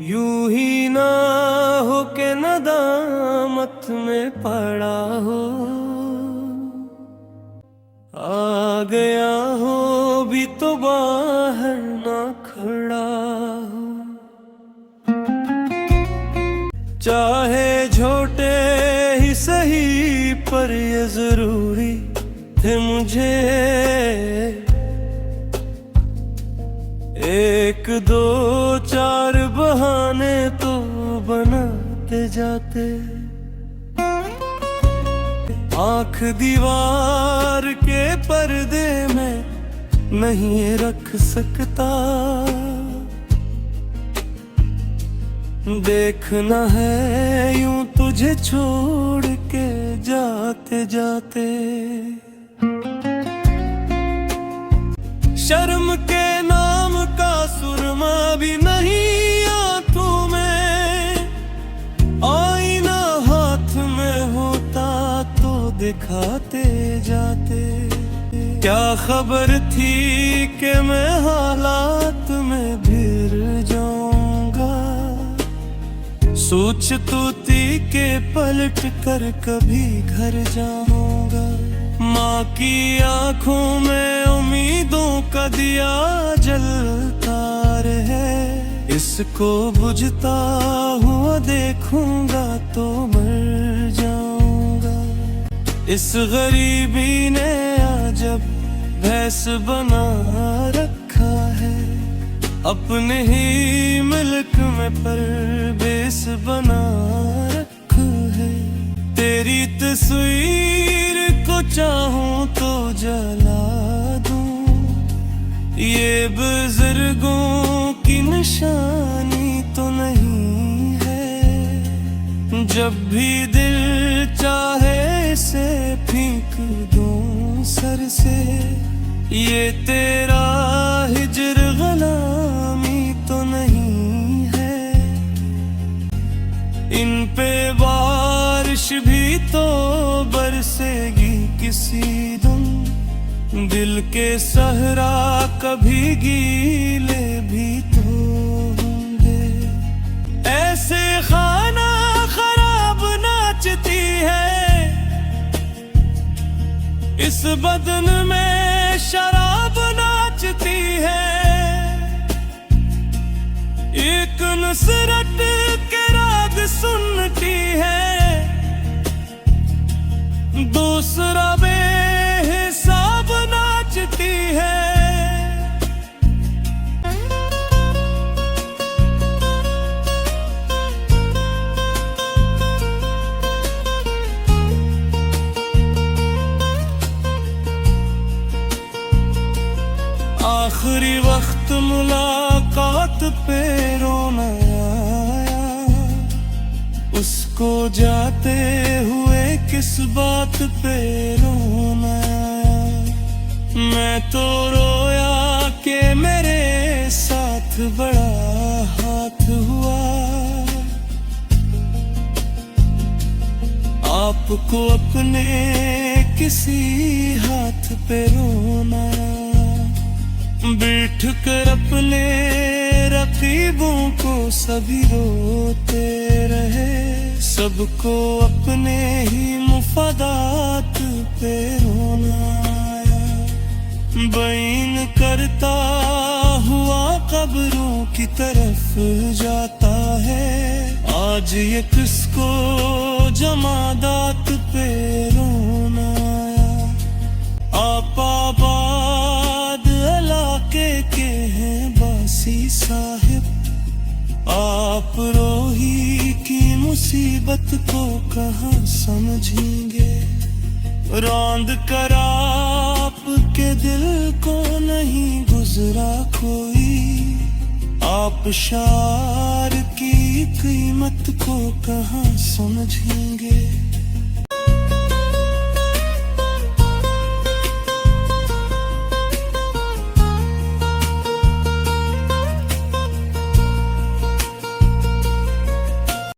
यूं ही ना हो के नदामत में पड़ा हो, आ गया हो भी तो बाहर ना खड़ा हो। चाहे छोटे ही सही पर ये जरूरी थे मुझे, एक दो चार बहाने तो बनाते जाते। आंख दीवार के पर्दे में नहीं रख सकता, देखना है यूं तुझे छोड़ के जाते जाते। शर्म के नाम का सुरमा भी नहीं आंखों में, आईना हाथ में होता तो दिखाते जाते। क्या खबर थी कि मैं हालात में भिड़ जाऊंगा, सोच तूती के पलट कर कभी घर जाऊंगा। माँ की आंखों में उम्मीदों का दिया जलता रहे, इसको बुझता हुआ देखूंगा तो मर जाऊंगा। इस गरीबी ने अजब भैंस बना रखा है, अपने ही मुल्क में परवेश बना रखा है। तेरी तस्वीर को चाहूं तो जला दूं, ये बुजुर्गों की निशानी तो नहीं है। जब भी दिल चाहे इसे फेंक दूं सर से, ये तेरा हिजर गुलामी तो नहीं है। इन पे बारिश भी तो बरसेगी किसी दिन, दिल के सहरा कभी गीले भी तो होंगे। ऐसे खाना खराब नाचती है, इस बदन में शराब नाचती है। एक नुसरत के राग सुनती है, दूसरा बेहिसाब नाचती है। आखिरी वक्त मुलाकात पे रोना आया, उसको जाते हुए किस बात पे रोना आया। मैं तो रोया कि मेरे साथ बड़ा हाथ हुआ, आपको अपने किसी हाथ पे रोना। बैठ कर अपने रकीबों को सभी रोते रहे, सबको अपने ही मुफादात पे रोना आया। बैन करता हुआ कब्रों की तरफ जाता है, आज ये किसको जमादात पे रोना आया। आप आबाद इलाके के हैं बासी साहिब, आप रोही की मुसीबत को कहाँ समझेंगे। रौंद कर आपके दिल को नहीं गुजरा कोई, आप शार की कीमत को कहाँ समझेंगे।